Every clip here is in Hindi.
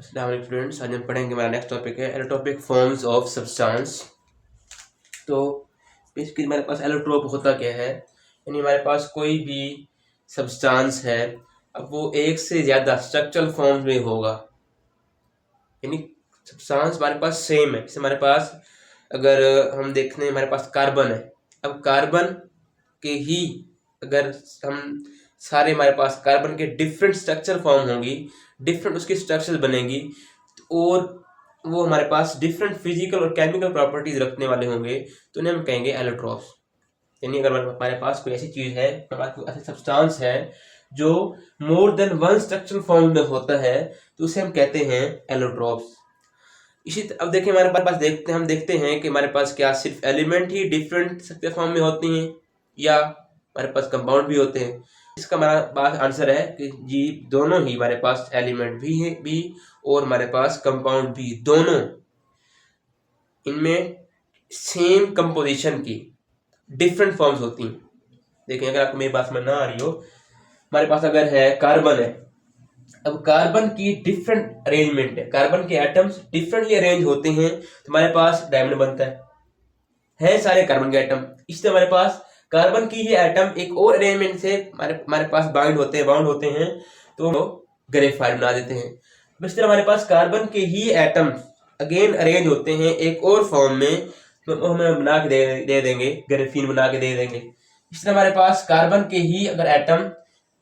अस्सलाम वालेकुम स्टूडेंट्स, आज हम पढ़ेंगे। हमारा नेक्स्ट टॉपिक है एलोट्रोपिक फॉर्म्स ऑफ सब्सटेंस। तो बेसिकली हमारे पास एलोट्रोप होता क्या है, यानी हमारे पास कोई भी सब्सटेंस है, अब वो एक से ज़्यादा स्ट्रक्चरल फॉर्म में होगा, यानी सब्सटेंस हमारे पास सेम है। जैसे हमारे पास अगर हम देखते हैं, हमारे पास कार्बन है, अब कार्बन के ही अगर हम सारे हमारे पास कार्बन के डिफरेंट स्ट्रक्चर फॉर्म होंगी, डिफरेंट उसकी स्ट्रक्चर बनेगी, और वो हमारे पास डिफरेंट फिजिकल और केमिकल प्रॉपर्टीज रखने वाले होंगे, तो उन्हें हम कहेंगे एलोट्रोप्स। यानी अगर हमारे पास कोई ऐसी चीज है, हमारे पास कोई ऐसी सब्सटेंस है जो more than one structural form में होता है, तो उसे हम कहते हैं एलोट्रोप्स। अब देखिए हमारे पास हम देखते हैं कि हमारे पास क्या सिर्फ एलिमेंट ही डिफरेंट स्ट्रक्चर फॉर्म में होती हैं, या हमारे पास कंपाउंड भी होते हैं। इसका हमारा पास आंसर है कि जी दोनों ही, हमारे पास एलिमेंट भी है भी और हमारे पास कंपाउंड भी, दोनों इनमें सेम कंपोजिशन की डिफरेंट फॉर्म्स होती हैं। देखिए अगर आपको मेरी बात समझ ना आ रही हो, हमारे पास अगर है कार्बन है, अब कार्बन की डिफरेंट अरेंजमेंट है, कार्बन के एटम्स डिफरेंटली अरेंज होते हैं, तो हमारे पास डायमंड बनता है सारे कार्बन के एटम। इससे हमारे पास कार्बन की ही एटम एक और अरेंजमेंट से हमारे पास बाउंड होते हैं, तो ग्रेफाइट बना देते हैं। इस तरह हमारे पास कार्बन के ही एटम अगेन अरेंज होते हैं एक और फॉर्म में, तो हमें बना के दे देंगे, ग्रेफीन बना के दे देंगे। इस तरह हमारे पास कार्बन के ही अगर एटम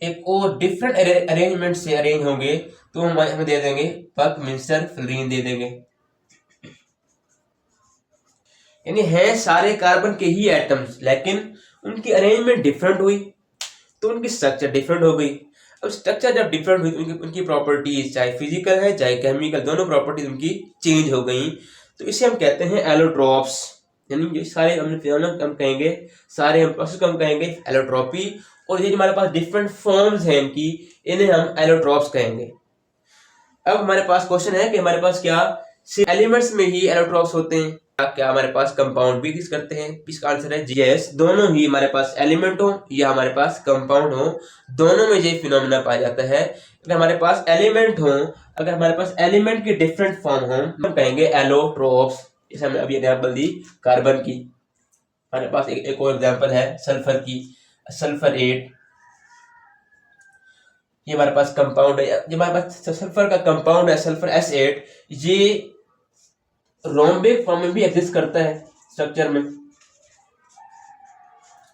एक और डिफरेंट अरेंजमेंट से अरेंज होंगे, तो हम हमें दे देंगे बकमिंस्टर फ्लोरीन दे देंगे। यानी है सारे कार्बन के ही एटम्स, लेकिन उनकी अरेंजमेंट डिफरेंट हुई तो उनकी स्ट्रक्चर डिफरेंट हो गई। अब स्ट्रक्चर जब डिफरेंट हुई तो उनकी प्रॉपर्टीज, चाहे फिजिकल है चाहे केमिकल, दोनों प्रॉपर्टीज उनकी चेंज हो गई, तो इसे हम कहते हैं एलोट्रोप्स। यानी ये सारे हम कहेंगे, सारे हम प्रोसेस को हम कहेंगे एलोट्रोपी, और ये हमारे पास डिफरेंट फॉर्म्स हैं इनकी, इन्हें हम एलोट्रोप्स कहेंगे। अब हमारे पास क्वेश्चन है कि हमारे पास क्या एलिमेंट्स में ही एलोट्रोप्स होते हैं, क्या हमारे पास कंपाउंड भी एग्जिस्ट करते हैं? इसका आंसर है यस, दोनों ही, हमारे पास एलिमेंट हो या हमारे पास कंपाउंड हो, दोनों में ये फिनोमेना पाया जाता है। अगर हमारे पास एलिमेंट हो, अगर हमारे पास एलिमेंट की डिफरेंट फॉर्म हो, हम कहेंगे एलोट्रोप्स। जैसे हमने अभी एग्जांपल दी कार्बन की, हमारे पास एक और एग्जांपल है सल्फर की, सल्फर 8। ये हमारे पास कंपाउंड है, ये हमारे पास सल्फर का कंपाउंड है सल्फर S8, ये रोम्बिक फॉर्म में भी एग्जिस्ट करता है स्ट्रक्चर में,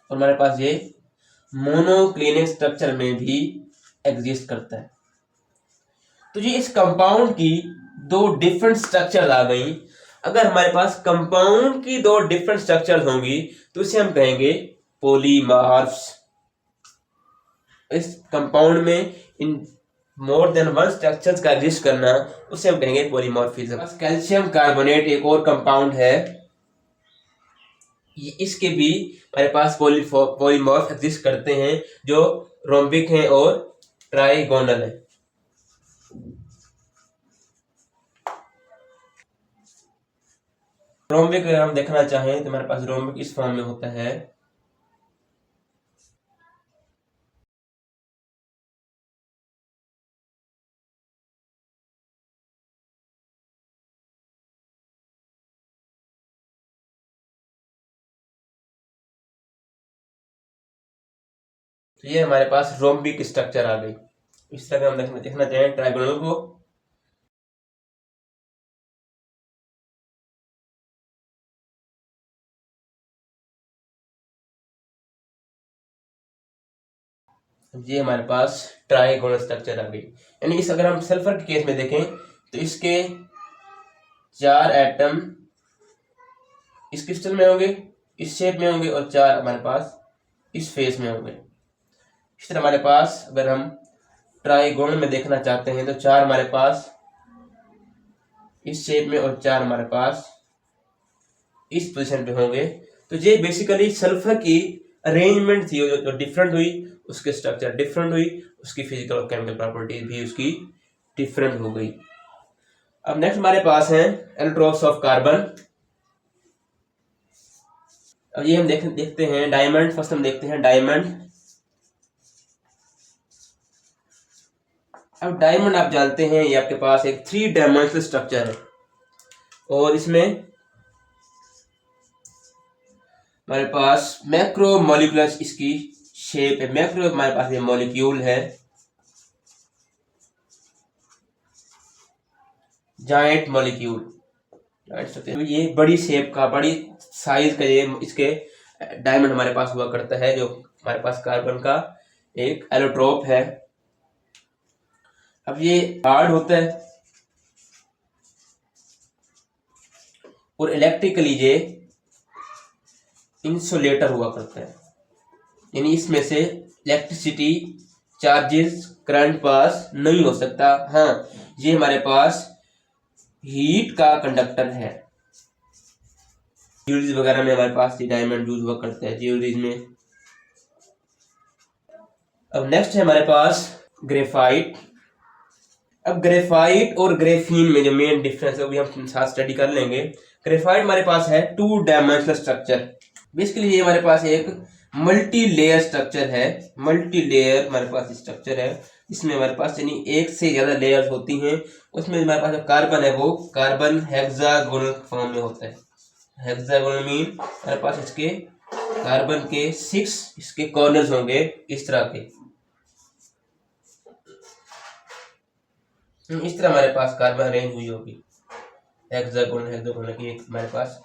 और हमारे पास ये मोनोक्लिनिक स्ट्रक्चर में भी एग्जिस्ट करता है। तो ये इस कंपाउंड की दो डिफरेंट स्ट्रक्चर आ गई। अगर हमारे पास कंपाउंड की दो डिफरेंट स्ट्रक्चर होंगी, तो इसे हम कहेंगे पॉलीमॉर्फ्स। इस कंपाउंड में इन मोर देन वन स्ट्रक्चर्स का एग्जिस्ट करना, उसे हम कहेंगे पॉलीमॉर्फिज्म। कैल्शियम कार्बोनेट एक और कंपाउंड है, इसके भी हमारे पास पॉलीमॉर्फ एग्जिस्ट करते हैं, जो रोम्बिक हैं और ट्राइगोनल है। रोम्बिक अगर हम देखना चाहें तो हमारे पास रोम्बिक इस फॉर्म में होता है, तो ये हमारे पास रोम्बिक स्ट्रक्चर आ गई। इस तरह हम देखना चाहें ट्राइगोनल को, ये हमारे पास ट्राइगोनल स्ट्रक्चर आ गई। यानी इस अगर हम सल्फर के केस में देखें, तो इसके 4 एटम इस क्रिस्टल में होंगे, इस शेप में होंगे, और 4 हमारे पास इस फेस में होंगे। इस तरह हमारे पास अगर हम ट्राइगोनल में देखना चाहते हैं, तो 4 हमारे पास इस शेप में और 4 हमारे पास इस पोजीशन पे होंगे। तो ये बेसिकली सल्फर की अरेंजमेंट थी, जो डिफरेंट हुई, उसके स्ट्रक्चर डिफरेंट हुई, उसकी फिजिकल और केमिकल प्रॉपर्टीज भी उसकी डिफरेंट हो गई। अब नेक्स्ट हमारे पास है एलोट्रोप्स ऑफ कार्बन। अब ये हम देखते हैं डायमंड। फर्स्ट हम देखते हैं डायमंड। अब डायमंड आप जानते हैं ये आपके पास एक 3 डायमेंशनल स्ट्रक्चर है और इसमें हमारे पास मैक्रो मॉलिक्यूलस इसकी शेप है। मैक्रो हमारे पास ये मॉलिक्यूल है, जायंट मॉलिक्यूल, ये बड़ी शेप का, बड़ी साइज का ये इसके डायमंड हमारे पास हुआ करता है, जो हमारे पास कार्बन का एक एलोट्रोप है। अब ये हार्ड होता है और इलेक्ट्रिकली ये इंसुलेटर हुआ करता है, यानी इसमें से इलेक्ट्रिसिटी, चार्जेस, करंट पास नहीं हो सकता। हाँ, ये हमारे पास हीट का कंडक्टर है। ज्वेलरीज वगैरह में हमारे पास ये डायमंड यूज हुआ करता है, ज्वेलरीज में। अब नेक्स्ट है हमारे पास ग्रेफाइट। अब ग्रेफाइट और ग्रेफीन में जो मेन डिफरेंस है वो भी हम साथ स्टडी कर लेंगे। ग्रेफाइट हमारे पास है 2 डायमेंशनल स्ट्रक्चर। बेसिकली ये हमारे पास एक मल्टी लेयर स्ट्रक्चर है। मल्टी लेयर हमारे पास स्ट्रक्चर है, इसमें हमारे पास यानी एक से ज्यादा लेयर्स होती हैं। उसमें हमारे पास जो कार्बन है वो कार्बन हेक्सागोनल फॉर्म में होता है। हेक्सागोनल मीन हमारे पास इसके कार्बन के 6 इसके कॉर्नर्स होंगे इस तरह के। इस तरह हमारे पास कार्बन अरेंज हुई होगी, हेक्सागोनल की एक हमारे पास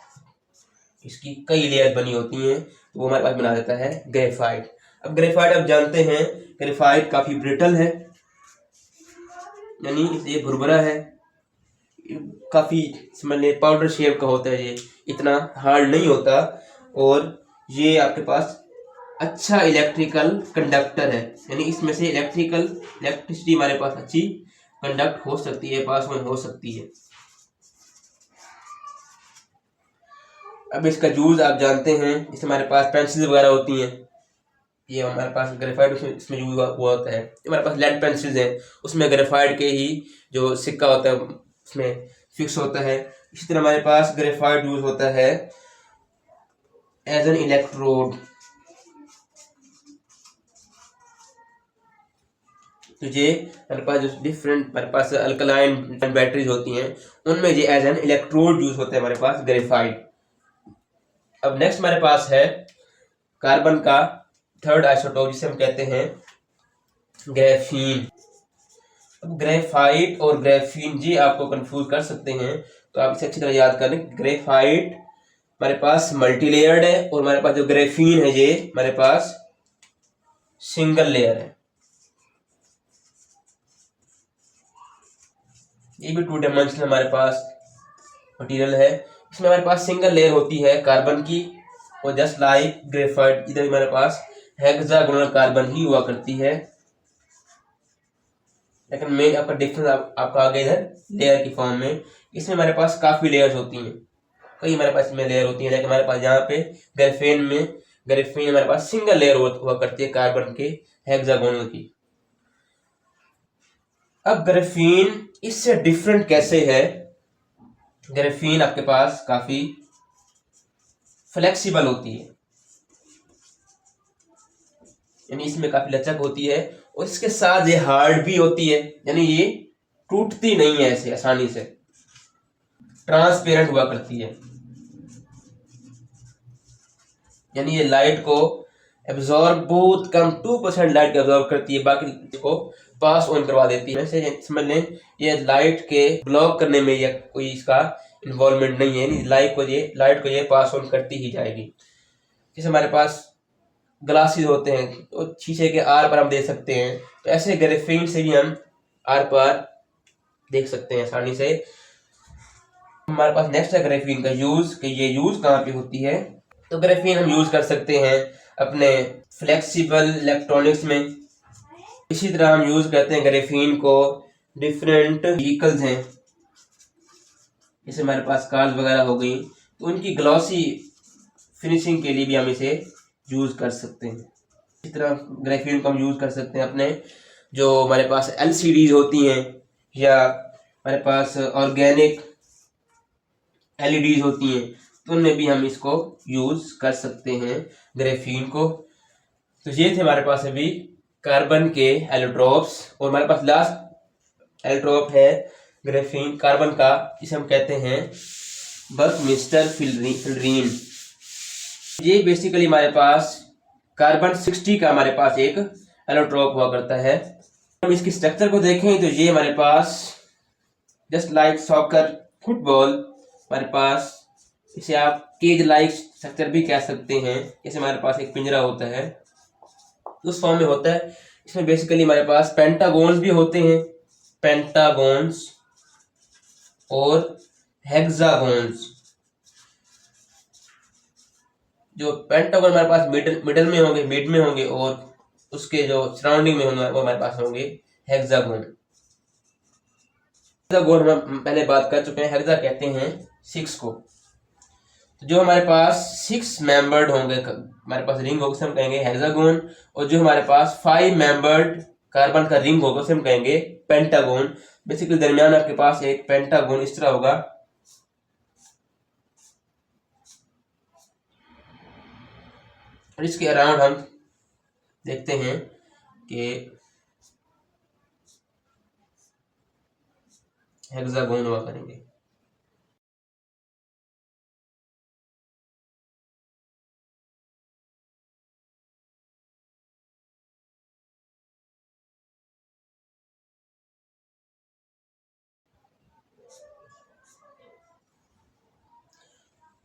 इसकी कई लेयर बनी होती हैं, तो वो हमारे पास बना देता है ग्रेफाइट। अब ग्रेफाइट आप जानते हैं ग्रेफाइट काफी ब्रिटल है, यानी ये भुरभुरा है, काफी समझ लें पाउडर शेप का होता है, ये इतना हार्ड नहीं होता और ये आपके पास अच्छा इलेक्ट्रिकल कंडक्टर है, यानी इसमें से इलेक्ट्रिसिटी हमारे पास अच्छी कंडक्ट हो सकती है, पास ऑन हो सकती है। अब इसका यूज आप जानते हैं, इसमें हमारे पास पेंसिल वगैरह होती हैं, ये हमारे पास ग्रेफाइट इसमें यूज हुआ होता है। हमारे पास लेड पेंसिल्स हैं, उसमें ग्रेफाइट के ही जो सिक्का होता है उसमें फिक्स होता है। इसी तरह हमारे पास ग्रेफाइट यूज होता है एज एन इलेक्ट्रोड। तो ये हमारे पास जो डिफरेंट हमारे पास अल्कलाइन बैटरीज होती हैं उनमें ये एज एन इलेक्ट्रोड यूज होता है हमारे पास ग्रेफाइट। अब नेक्स्ट हमारे पास है कार्बन का 3rd आइसोटोप, जिसे हम कहते हैं ग्रेफीन। अब ग्रेफाइट और ग्रेफीन जी आपको कंफ्यूज कर सकते हैं, तो आप इसे अच्छी तरह याद कर लें। ग्रेफाइट हमारे पास मल्टीलेयर्ड है और हमारे पास जो ग्रेफीन है ये हमारे पास सिंगल लेयर है। ये भी 2 डायमेंशनल हमारे पास मटेरियल है। इसमें हमारे पास सिंगल लेयर होती है कार्बन की, और जस्ट लाइक ग्रेफाइट इधर हमारे पास हेक्सागोनल कार्बन ही हुआ करती है, लेकिन मेन आपका डिफरेंस आपका आ गया इधर लेयर की फॉर्म में। इसमें हमारे पास काफी लेयर्स होती हैं, कई हमारे पास इसमें लेयर होती है, लेकिन हमारे पास यहाँ पे ग्रेफीन हमारे पास सिंगल लेयर हुआ करती है कार्बन के हेक्सागोनल की। अब ग्रेफीन इससे डिफरेंट कैसे है? ग्रेफीन आपके पास काफी फ्लेक्सिबल होती है, यानी इसमें काफी लचक होती है, और इसके साथ ये हार्ड भी होती है, यानी ये टूटती नहीं है ऐसे आसानी से, ट्रांसपेरेंट हुआ करती है, यानी ये लाइट को एब्जॉर्ब बहुत कम 2% लाइट को एब्जॉर्ब करती है, बाकी को पास ऑन करवा देती है। वैसे समझ लें ये लाइट के ब्लॉक करने में या कोई इसका इन्वॉल्वमेंट नहीं है, यानी लाइट को ये पास ऑन करती ही जाएगी। जैसे हमारे पास ग्लासेस होते हैं तो शीशे के आर पर हम देख सकते हैं, तो ऐसे ग्रेफीन से भी हम आर पार देख सकते हैं आसानी से। हमारे पास नेक्स्ट है ग्रेफीन का यूज, कि ये यूज कहाँ पे होती है। तो ग्रेफीन हम यूज कर सकते हैं अपने फ्लेक्सिबल इलेक्ट्रॉनिक्स में। इसी तरह हम यूज करते हैं ग्रेफीन को डिफरेंट व्हीकल्स हैं, जैसे हमारे पास कार्स वगैरह हो गई, तो उनकी ग्लॉसी फिनिशिंग के लिए भी हम इसे यूज कर सकते हैं। इस तरह ग्रेफीन को हम यूज कर सकते हैं अपने जो हमारे पास एलसीडीज होती हैं, या हमारे पास ऑर्गेनिक एलईडीज होती हैं, तो उनमें भी हम इसको यूज कर सकते हैं ग्रेफीन को। तो ये थे हमारे पास अभी कार्बन के एलोट्रोप्स, और हमारे पास लास्ट एलोट्रोप है ग्राफीन कार्बन का, इसे हम कहते हैं बकमिस्टर फिल्रीन। ये बेसिकली हमारे पास कार्बन 60 का हमारे पास एक एलोट्रोप हुआ करता है। हम इसकी स्ट्रक्चर को देखें तो ये हमारे पास जस्ट लाइक सॉकर फुटबॉल, हमारे पास इसे आप केज लाइक स्ट्रक्चर भी कह सकते हैं। जैसे हमारे पास एक पिंजरा होता है उस फॉर्म में होता है। इसमें बेसिकली हमारे पास पेंटागोन्स भी होते हैं, पेंटागोन्स और हेक्सागोन्स। जो पेंटागोन हमारे पास मिडल में होंगे, मिड में होंगे, और उसके जो सराउंडिंग में होंगे वो हमारे पास होंगे हेक्सागोन। हेक्सागोन हम पहले बात कर चुके हैं, हेक्सा कहते हैं 6 को। तो जो हमारे पास 6 मेंबर्ड होंगे, हमारे पास रिंग होगा उसे हम कहेंगे हेक्सागोन, और जो हमारे पास 5 मेंबर्ड कार्बन का रिंग होगा उसे हम कहेंगे पेंटागोन। बेसिकली दरमियान आपके पास एक पेंटागोन इस तरह होगा। और इसके अराउंड हम देखते हैं कि हेक्सागोन हुआ करेंगे।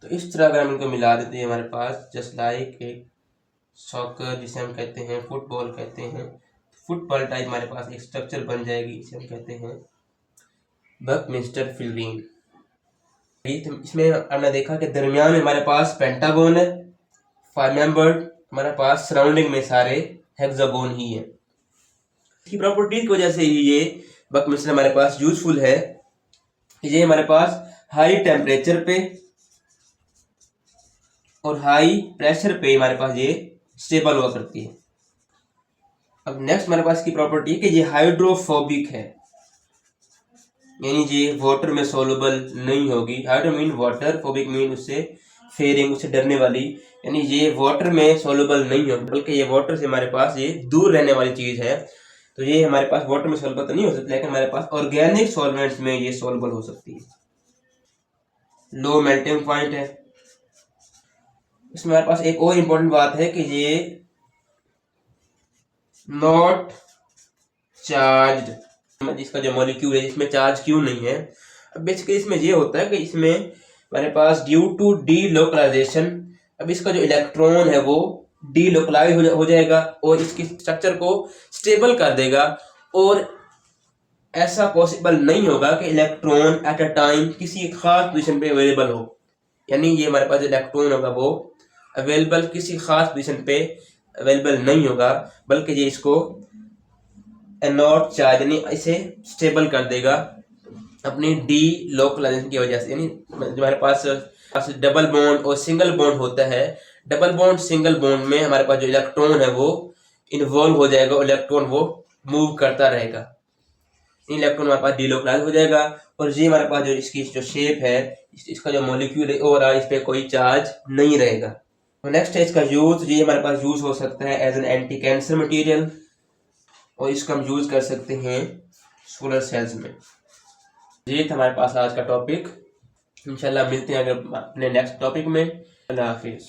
तो इस तरह अगर हम इनको मिला देते हैं हमारे पास जस्ट लाइक एक सॉकर, जिसे हम कहते हैं फुटबॉल कहते हैं, फुटबॉल टाइप हमारे पास एक स्ट्रक्चर बन जाएगी, इसे हम कहते हैं बकमिस्टर फिल्रीन। इसमें हमने देखा कि दरमियान में हमारे पास पेंटागोन है, 5 मेंबर्ड, हमारे पास सराउंडिंग में सारे हेक्सागोन ही है। इसकी प्रॉपर्टीज की वजह से ही ये बकमिस्टर हमारे पास यूजफुल है। ये हमारे पास हाई टेम्परेचर पे और हाई प्रेशर पे हमारे पास ये स्टेबल हुआ करती है। अब नेक्स्ट हमारे पास की प्रॉपर्टी है कि ये हाइड्रोफोबिक है, यानी ये वाटर में सोलुबल नहीं होगी। Hydro mean water, phobic mean उससे फेयरिंग, उससे डरने वाली, यानी ये वाटर में सोलुबल नहीं होगी, बल्कि ये वाटर से हमारे पास ये दूर रहने वाली चीज है। तो ये हमारे पास वाटर में सोलुबल तो नहीं हो सकती, लेकिन हमारे पास ऑर्गेनिक सॉल्वेंट्स में ये सोलुबल हो सकती है। लो मेल्टिंग पॉइंट है। इसमें हमारे पास एक और इम्पोर्टेंट बात है कि ये नॉट चार्ज्ड, इसका जो मॉलिक्यूल है इसमें चार्ज क्यों नहीं है। अब बेसिकली इसमें ये होता है कि इसमें हमारे पास ड्यू टू डीलोकलाइजेशन, अब इसका जो इलेक्ट्रॉन है वो डीलोकलाइज हो जाएगा और इसकी स्ट्रक्चर को स्टेबल कर देगा, और ऐसा पॉसिबल नहीं होगा कि इलेक्ट्रॉन एट अ टाइम किसी खास पोजीशन पे अवेलेबल हो। यानी ये हमारे पास इलेक्ट्रॉन होगा वो अवेलेबल किसी खास पोजीशन पे अवेलेबल नहीं होगा, बल्कि ये इसको नॉट चार्ज यानी इसे स्टेबल कर देगा अपनी डी लोकलाइजेशन की वजह से। यानी हमारे पास डबल बॉन्ड और सिंगल बॉन्ड होता है, डबल बॉन्ड सिंगल बॉन्ड में हमारे पास जो इलेक्ट्रॉन है वो इन्वॉल्व हो जाएगा, इलेक्ट्रॉन वो मूव करता रहेगा, इलेक्ट्रॉन हमारे पास डीलोकलाइज हो जाएगा। और ये हमारे पास जो इसकी जो शेप है, इसका जो मॉलिक्यूल है ओवरऑल इस पर कोई चार्ज नहीं रहेगा। तो नेक्स्ट है इसका यूज। ये हमारे पास यूज हो सकता है as an anti cancer material, और इसको हम यूज कर सकते हैं सोलर सेल्स में। ये था हमारे पास आज का टॉपिक। इंशाल्लाह मिलते हैं अगर अपने नेक्स्ट टॉपिक में। अल्लाह हाफिज।